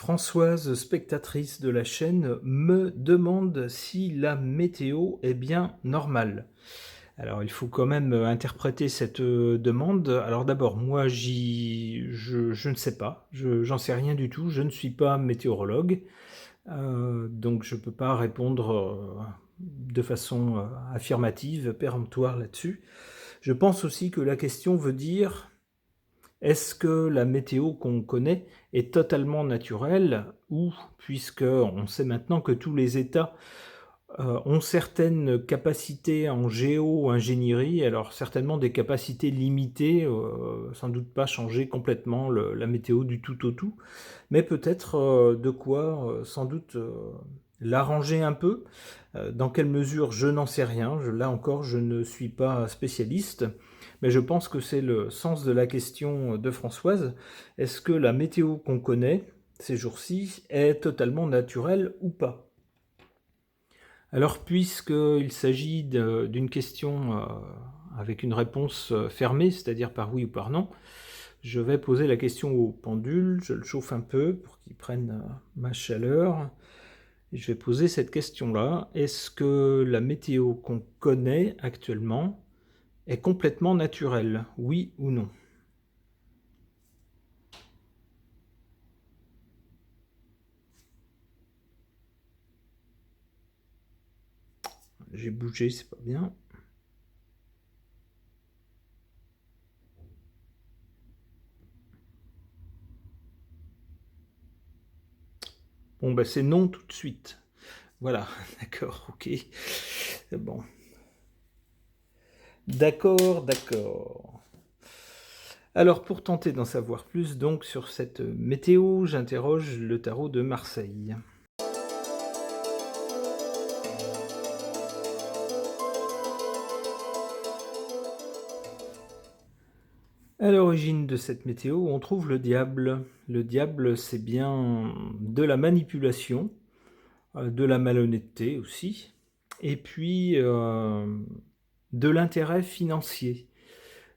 Françoise, spectatrice de la chaîne, me demande si la météo est bien normale. Alors, il faut quand même interpréter cette demande. Alors d'abord, moi, je ne sais pas, j'en sais rien du tout, je ne suis pas météorologue, donc je ne peux pas répondre de façon affirmative, péremptoire là-dessus. Je pense aussi que la question veut dire est-ce que la météo qu'on connaît est totalement naturelle ou, puisque on sait maintenant que tous les États ont certaines capacités en géo-ingénierie, alors certainement des capacités limitées, sans doute pas changer complètement la météo du tout au tout, mais peut-être de quoi sans doute l'arranger un peu. Dans quelle mesure, je n'en sais rien. Là encore, je ne suis pas spécialiste, mais je pense que c'est le sens de la question de Françoise. Est-ce que la météo qu'on connaît ces jours-ci est totalement naturelle ou pas? Alors, puisqu'il s'agit d'une question avec une réponse fermée, c'est-à-dire par oui ou par non, je vais poser la question au pendule, je le chauffe un peu pour qu'il prenne ma chaleur. Et je vais poser cette question-là. Est-ce que la météo qu'on connaît actuellement est complètement naturelle, oui ou non? J'ai bougé, c'est pas bien. Bon, bah c'est non tout de suite. Voilà, d'accord, ok. Bon. D'accord, d'accord. Alors, pour tenter d'en savoir plus donc sur cette météo, j'interroge le tarot de Marseille. À l'origine de cette météo, on trouve le diable. Le diable, c'est bien de la manipulation, de la malhonnêteté aussi, et puis de l'intérêt financier.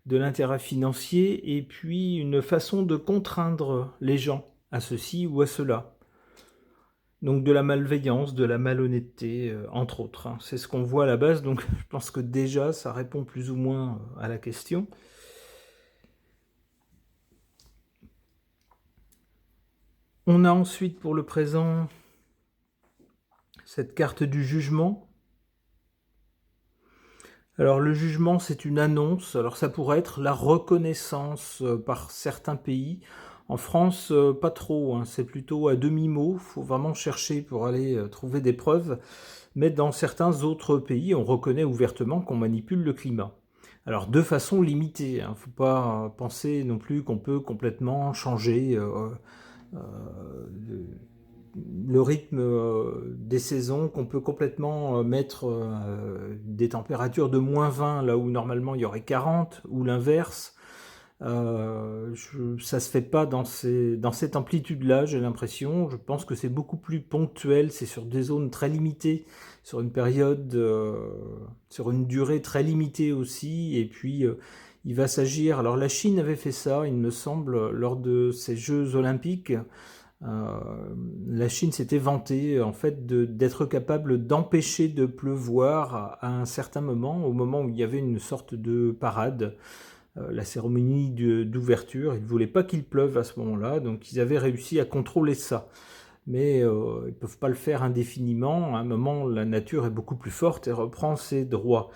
De l'intérêt financier et puis une façon de contraindre les gens à ceci ou à cela. Donc de la malveillance, de la malhonnêteté, entre autres, hein. C'est ce qu'on voit à la base, donc je pense que déjà ça répond plus ou moins à la question. On a ensuite pour le présent cette carte du jugement. Alors le jugement, c'est une annonce, alors ça pourrait être la reconnaissance par certains pays. En France, pas trop, hein. C'est plutôt à demi-mot, il faut vraiment chercher pour aller trouver des preuves. Mais dans certains autres pays, on reconnaît ouvertement qu'on manipule le climat. Alors de façon limitée, hein. Faut pas penser non plus qu'on peut complètement changer le rythme des saisons, qu'on peut complètement mettre des températures de -20 là où normalement il y aurait 40, ou l'inverse. Ça se fait pas dans cette amplitude-là, j'ai l'impression. Je pense que c'est beaucoup plus ponctuel, c'est sur des zones très limitées, sur une période, sur une durée très limitée aussi. Et puis, il va s'agir. Alors, la Chine avait fait ça, il me semble, lors de ces Jeux Olympiques. La Chine s'était vantée en fait d'être capable d'empêcher de pleuvoir à un certain moment, au moment où il y avait une sorte de parade, la cérémonie d'ouverture. Ils ne voulaient pas qu'il pleuve à ce moment-là, donc ils avaient réussi à contrôler ça. Mais ils ne peuvent pas le faire indéfiniment. À un moment, la nature est beaucoup plus forte et reprend ses droits.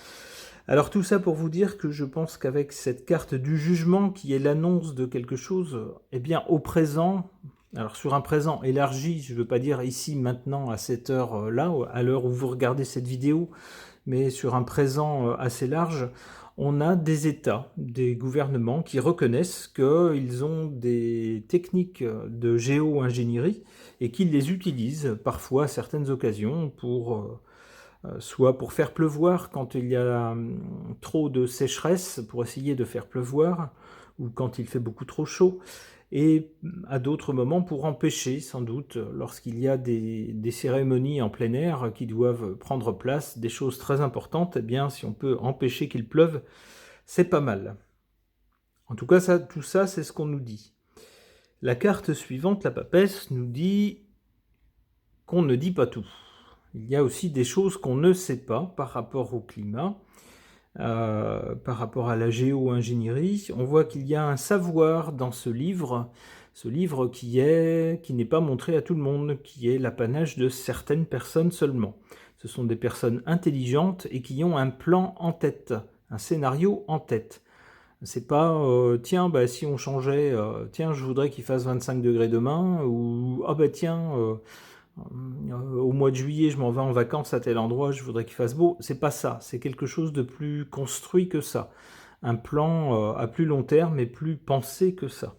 Alors tout ça pour vous dire que je pense qu'avec cette carte du jugement qui est l'annonce de quelque chose, eh bien au présent, alors sur un présent élargi, je ne veux pas dire ici, maintenant, à cette heure-là, à l'heure où vous regardez cette vidéo, mais sur un présent assez large, on a des États, des gouvernements qui reconnaissent qu'ils ont des techniques de géo-ingénierie et qu'ils les utilisent parfois à certaines occasions pour soit pour faire pleuvoir quand il y a trop de sécheresse, pour essayer de faire pleuvoir, ou quand il fait beaucoup trop chaud, et à d'autres moments pour empêcher, sans doute, lorsqu'il y a des cérémonies en plein air qui doivent prendre place, des choses très importantes, eh bien, si on peut empêcher qu'il pleuve, c'est pas mal. En tout cas, tout ça, c'est ce qu'on nous dit. La carte suivante, la papesse, nous dit qu'on ne dit pas tout. Il y a aussi des choses qu'on ne sait pas par rapport au climat, par rapport à la géo-ingénierie. On voit qu'il y a un savoir dans ce livre qui n'est pas montré à tout le monde, qui est l'apanage de certaines personnes seulement. Ce sont des personnes intelligentes et qui ont un plan en tête, un scénario en tête. C'est pas tiens, bah, si on changeait, tiens, je voudrais qu'il fasse 25 degrés demain, ou ah bah tiens, au mois de juillet, je m'en vais en vacances à tel endroit, je voudrais qu'il fasse beau. C'est pas ça, c'est quelque chose de plus construit que ça. Un plan à plus long terme et plus pensé que ça.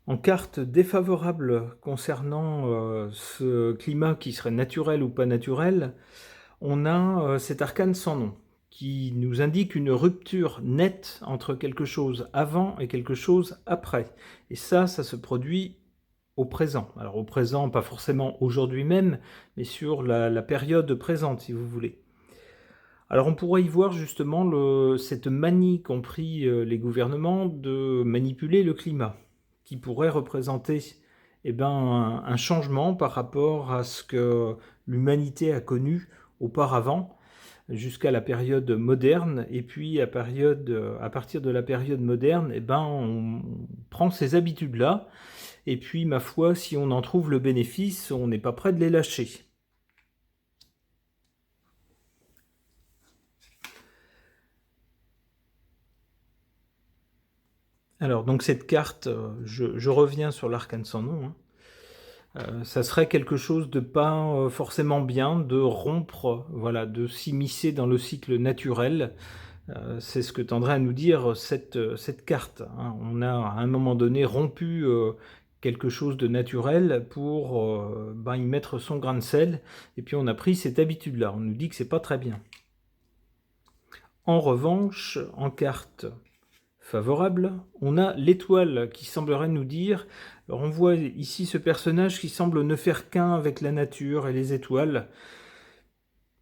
En carte défavorable concernant ce climat qui serait naturel ou pas naturel, on a cet arcane sans nom qui nous indique une rupture nette entre quelque chose avant et quelque chose après. Et ça se produit au présent. Alors au présent, pas forcément aujourd'hui même, mais sur la période présente, si vous voulez. Alors on pourrait y voir justement cette manie qu'ont pris les gouvernements de manipuler le climat, qui pourrait représenter un changement par rapport à ce que l'humanité a connu auparavant, jusqu'à la période moderne, et puis à partir de la période moderne, on prend ces habitudes-là, et puis ma foi, si on en trouve le bénéfice, on n'est pas prêt de les lâcher. Alors, donc cette carte, je reviens sur l'arcane sans nom, hein. Ça serait quelque chose de pas forcément bien, de rompre, voilà, de s'immiscer dans le cycle naturel. C'est ce que tendrait à nous dire cette carte, hein. On a à un moment donné rompu quelque chose de naturel pour y mettre son grain de sel, et puis on a pris cette habitude-là. On nous dit que c'est pas très bien. En revanche, en carte favorable, on a l'étoile qui semblerait nous dire, alors on voit ici ce personnage qui semble ne faire qu'un avec la nature et les étoiles,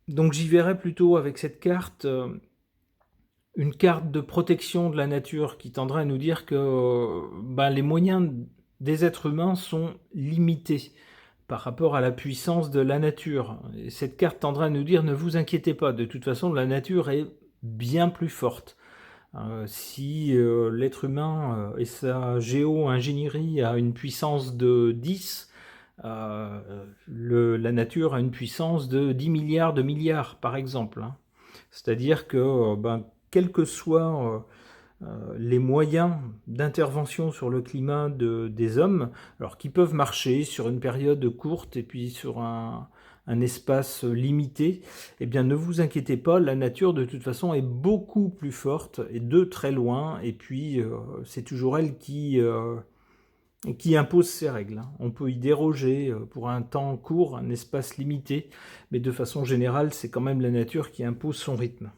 donc j'y verrais plutôt avec cette carte une carte de protection de la nature qui tendrait à nous dire que les moyens des êtres humains sont limités par rapport à la puissance de la nature. Et cette carte tendrait à nous dire ne vous inquiétez pas, de toute façon la nature est bien plus forte. Si l'être humain et sa géo-ingénierie a une puissance de 10, la nature a une puissance de 10 milliards de milliards, par exemple, hein. C'est-à-dire que, quels que soient les moyens d'intervention sur le climat des hommes, alors qui peuvent marcher sur une période courte et puis sur un espace limité, eh bien ne vous inquiétez pas, la nature de toute façon est beaucoup plus forte et de très loin, et puis c'est toujours elle qui impose ses règles, hein. On peut y déroger pour un temps court, un espace limité, mais de façon générale, c'est quand même la nature qui impose son rythme.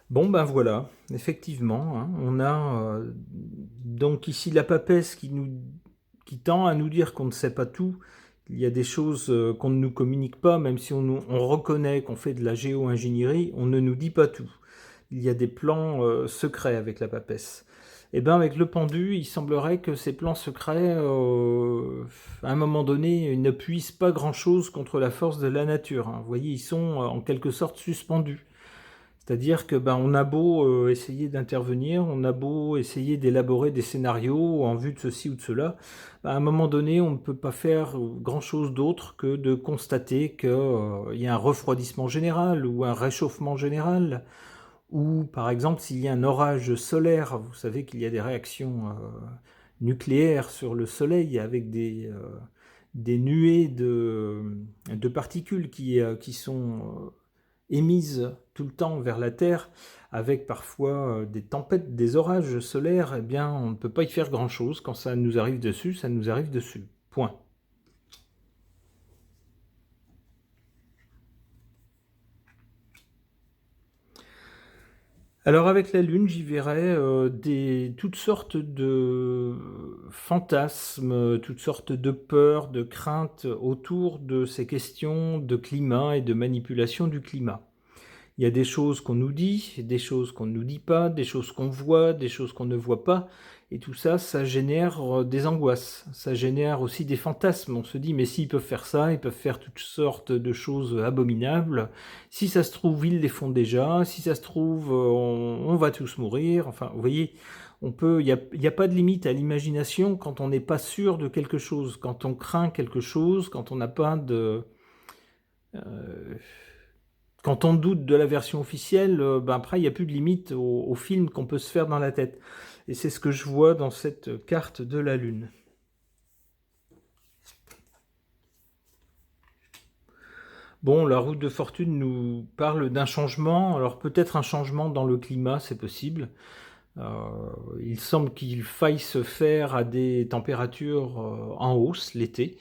Bon ben voilà, effectivement, hein, on a donc ici la papesse qui tend à nous dire qu'on ne sait pas tout. Il y a des choses qu'on ne nous communique pas, même si on reconnaît qu'on fait de la géo-ingénierie, on ne nous dit pas tout. Il y a des plans secrets avec la papesse. Et bien avec le pendu, il semblerait que ces plans secrets, à un moment donné, ne puissent pas grand-chose contre la force de la nature, hein. Vous voyez, ils sont en quelque sorte suspendus. C'est-à-dire que on a beau essayer d'intervenir, on a beau essayer d'élaborer des scénarios en vue de ceci ou de cela, à un moment donné, on ne peut pas faire grand-chose d'autre que de constater qu'il y a un refroidissement général ou un réchauffement général, ou par exemple s'il y a un orage solaire, vous savez qu'il y a des réactions nucléaires sur le Soleil avec des nuées de particules qui sont émises tout le temps vers la Terre, avec parfois des tempêtes, des orages solaires, eh bien on ne peut pas y faire grand-chose. Quand ça nous arrive dessus, ça nous arrive dessus. Point. Alors avec la Lune, j'y verrais, toutes sortes de fantasmes, toutes sortes de peurs, de craintes autour de ces questions de climat et de manipulation du climat. Il y a des choses qu'on nous dit, des choses qu'on ne nous dit pas, des choses qu'on voit, des choses qu'on ne voit pas. Et tout ça, ça génère des angoisses. Ça génère aussi des fantasmes. On se dit, mais s'ils peuvent faire ça, ils peuvent faire toutes sortes de choses abominables. Si ça se trouve, ils les font déjà. Si ça se trouve, on va tous mourir. Enfin, vous voyez, il y a pas de limite à l'imagination quand on n'est pas sûr de quelque chose, quand on craint quelque chose, quand on n'a pas de, euh, quand on doute de la version officielle, ben après, il n'y a plus de limite au film qu'on peut se faire dans la tête. Et c'est ce que je vois dans cette carte de la Lune. Bon, la roue de fortune nous parle d'un changement. Alors peut-être un changement dans le climat, c'est possible. Euh, il semble qu'il faille se faire à des températures en hausse l'été.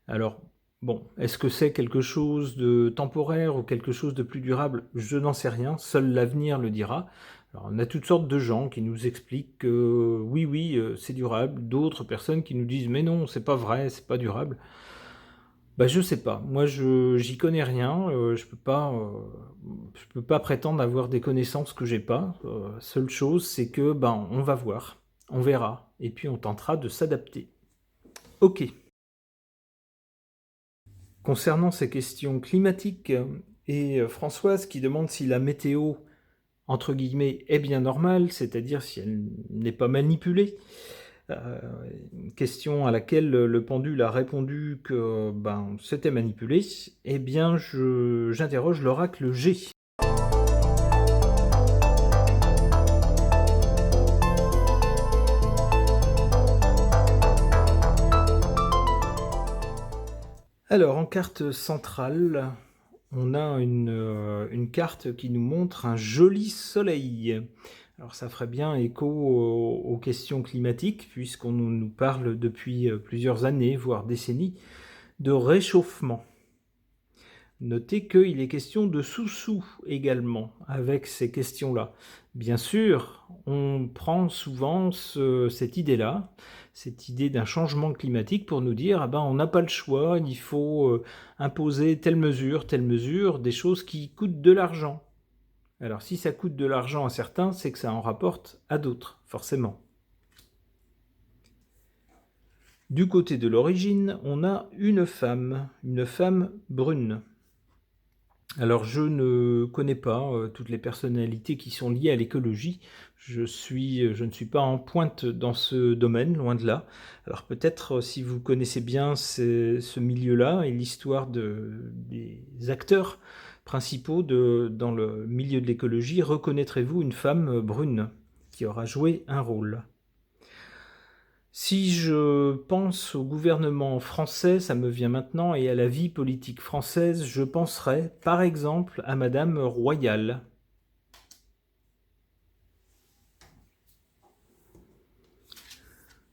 Alors, bon, est-ce que c'est quelque chose de temporaire ou quelque chose de plus durable? Je n'en sais rien, seul l'avenir le dira. Alors, on a toutes sortes de gens qui nous expliquent que oui, oui, c'est durable, d'autres personnes qui nous disent mais non, c'est pas vrai, c'est pas durable. Bah, je sais pas. Moi, j'y connais rien. Je peux pas prétendre avoir des connaissances que j'ai pas. Seule chose, c'est que ben, on va voir, on verra, et puis on tentera de s'adapter. Ok. Concernant ces questions climatiques, et Françoise qui demande si la météo, entre guillemets, est bien normale, c'est-à-dire si elle n'est pas manipulée. Euh, Question à laquelle le pendule a répondu que ben, c'était manipulé. Eh bien, j'interroge l'oracle G. Alors, en carte centrale, on a une carte qui nous montre un joli soleil. Alors ça ferait bien écho aux questions climatiques, puisqu'on nous parle depuis plusieurs années, voire décennies, de réchauffement. Notez qu'il est question de sous-sous également avec ces questions-là. Bien sûr, on prend souvent cette idée-là, cette idée d'un changement climatique pour nous dire ah ben, on n'a pas le choix, il faut imposer telle mesure, des choses qui coûtent de l'argent. Alors si ça coûte de l'argent à certains, c'est que ça en rapporte à d'autres, forcément. Du côté de l'origine, on a une femme brune. Alors je ne connais pas toutes les personnalités qui sont liées à l'écologie. Je ne suis pas en pointe dans ce domaine, loin de là. Alors peut-être si vous connaissez bien ce milieu-là et l'histoire des acteurs principaux dans le milieu de l'écologie, reconnaîtrez-vous une femme brune qui aura joué un rôle? Si je pense au gouvernement français, ça me vient maintenant, et à la vie politique française, je penserais par exemple à Madame Royal.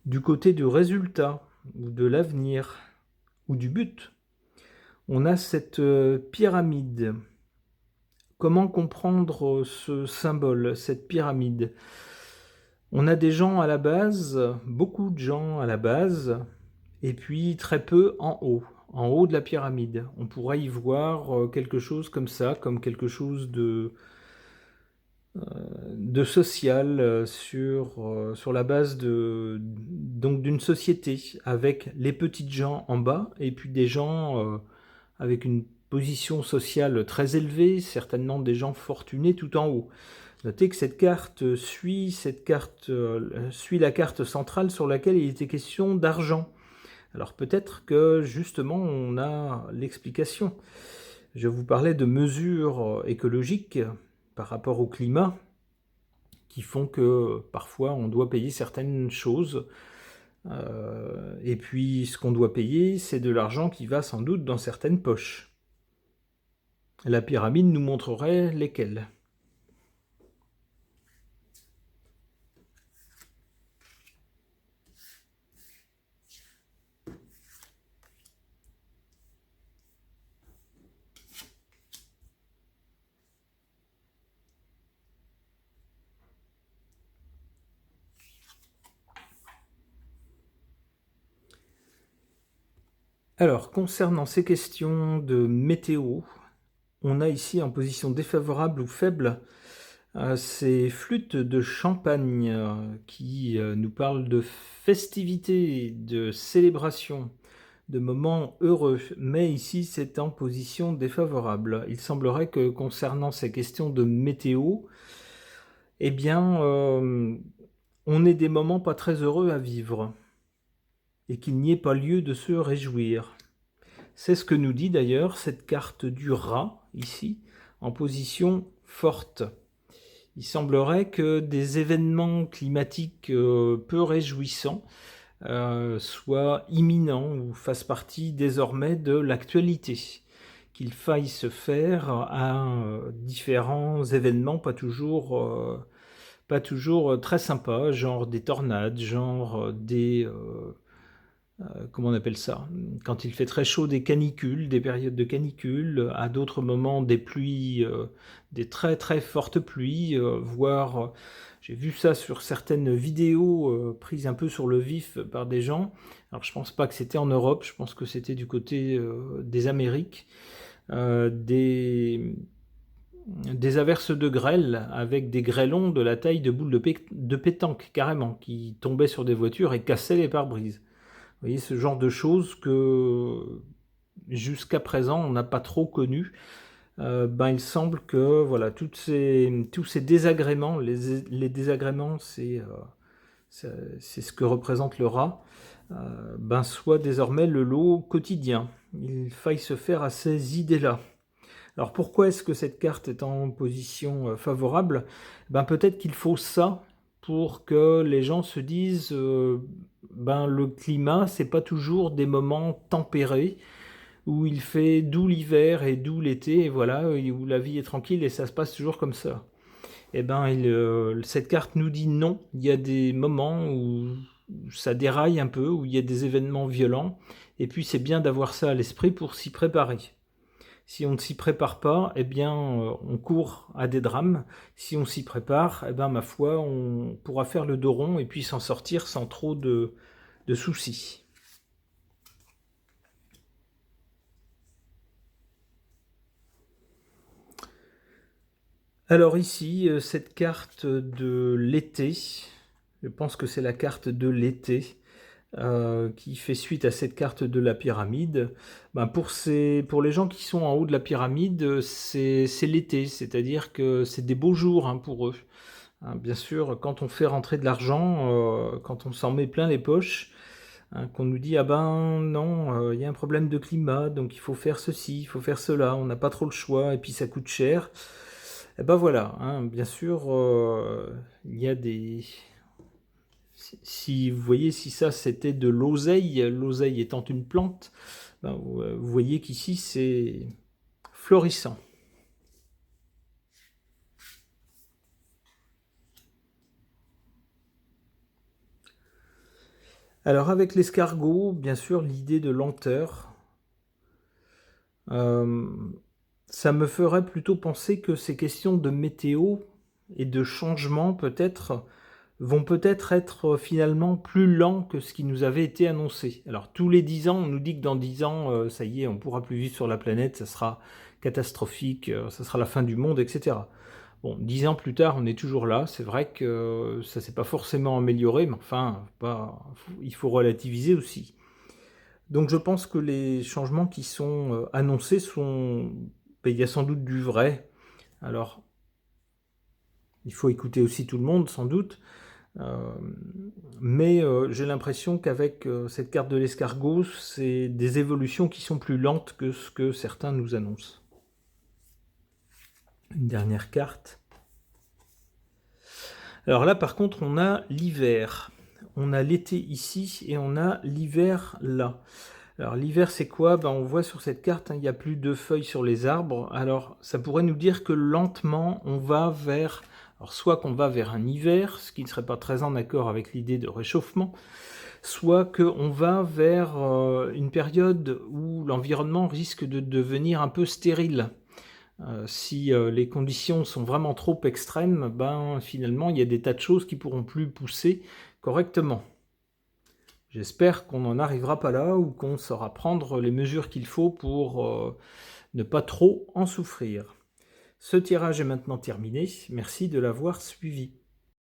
Du côté du résultat, ou de l'avenir, ou du but, on a cette pyramide. Comment comprendre ce symbole, cette pyramide? On a des gens à la base, beaucoup de gens à la base, et puis très peu en haut de la pyramide. On pourrait y voir quelque chose comme ça, comme quelque chose de social sur la base donc d'une société, avec les petites gens en bas, et puis des gens avec une position sociale très élevée, certainement des gens fortunés tout en haut. Notez que suit la carte centrale sur laquelle il était question d'argent. Alors peut-être que justement on a l'explication. Je vous parlais de mesures écologiques par rapport au climat qui font que parfois on doit payer certaines choses. Et puis ce qu'on doit payer, c'est de l'argent qui va sans doute dans certaines poches. La pyramide nous montrerait lesquelles. Alors, concernant ces questions de météo, on a ici en position défavorable ou faible ces flûtes de champagne qui nous parlent de festivités, de célébrations, de moments heureux. Mais ici, c'est en position défavorable. Il semblerait que concernant ces questions de météo, eh bien, on ait des moments pas très heureux à vivre et qu'il n'y ait pas lieu de se réjouir. C'est ce que nous dit d'ailleurs cette carte du rat, ici, en position forte. Il semblerait que des événements climatiques peu réjouissants soient imminents ou fassent partie désormais de l'actualité, qu'il faille se faire à différents événements pas toujours très sympas, genre des tornades, genre des comment on appelle ça? Quand il fait très chaud, des canicules, des périodes de canicule, à d'autres moments des pluies, des très très fortes pluies, voire j'ai vu ça sur certaines vidéos prises un peu sur le vif par des gens. Alors je pense pas que c'était en Europe, je pense que c'était du côté des Amériques, des averses de grêle avec des grêlons de la taille de boules de pétanque carrément, qui tombaient sur des voitures et cassaient les pare-brises. Vous voyez, ce genre de choses que jusqu'à présent on n'a pas trop connu. Il semble que voilà, tous ces désagréments, les désagréments, c'est ce que représente le rat, soit désormais le lot quotidien. Il faille se faire à ces idées-là. Alors pourquoi est-ce que cette carte est en position favorable? Peut-être qu'il faut ça pour que les gens se disent le climat, c'est pas toujours des moments tempérés où il fait doux l'hiver et doux l'été, et voilà, où la vie est tranquille et ça se passe toujours comme ça. Cette carte nous dit non, il y a des moments où ça déraille un peu, où il y a des événements violents, et puis c'est bien d'avoir ça à l'esprit pour s'y préparer. Si on ne s'y prépare pas, on court à des drames. Si on s'y prépare, ma foi, on pourra faire le dos rond et puis s'en sortir sans trop de soucis. Alors ici, cette carte de l'été, je pense que c'est la carte de l'été, qui fait suite à cette carte de la pyramide. Pour les gens qui sont en haut de la pyramide, c'est l'été, c'est-à-dire que c'est des beaux jours pour eux. Bien sûr, quand on fait rentrer de l'argent, quand on s'en met plein les poches, qu'on nous dit ah ben non, il y a un problème de climat, donc il faut faire ceci, il faut faire cela, on n'a pas trop le choix, et puis ça coûte cher. Et ben voilà, bien sûr, il y a des... Si vous voyez, si ça c'était de l'oseille, l'oseille étant une plante, vous voyez qu'ici c'est florissant. Alors avec l'escargot, bien sûr, l'idée de lenteur, ça me ferait plutôt penser que ces questions de météo et de changement vont peut-être être finalement plus lents que ce qui nous avait été annoncé. Alors tous les 10 ans, on nous dit que dans 10 ans, ça y est, on pourra plus vivre sur la planète, ça sera catastrophique, ça sera la fin du monde, etc. Bon, 10 ans plus tard, on est toujours là. C'est vrai que ça s'est pas forcément amélioré, mais enfin, il faut relativiser aussi. Donc je pense que les changements qui sont annoncés sont... il y a sans doute du vrai. Alors, il faut écouter aussi tout le monde, sans doute. Mais j'ai l'impression qu'avec cette carte de l'escargot, c'est des évolutions qui sont plus lentes que ce que certains nous annoncent. Une dernière carte. Alors là, par contre, on a l'hiver. On a l'été ici et on a l'hiver là. Alors l'hiver, c'est quoi? On voit sur cette carte, il n'y a plus de feuilles sur les arbres. Alors ça pourrait nous dire que lentement, on va vers... Alors soit qu'on va vers un hiver, ce qui ne serait pas très en accord avec l'idée de réchauffement, soit qu'on va vers une période où l'environnement risque de devenir un peu stérile. Si les conditions sont vraiment trop extrêmes, finalement, il y a des tas de choses qui pourront plus pousser correctement. J'espère qu'on n'en arrivera pas là ou qu'on saura prendre les mesures qu'il faut pour ne pas trop en souffrir. Ce tirage est maintenant terminé. Merci de l'avoir suivi.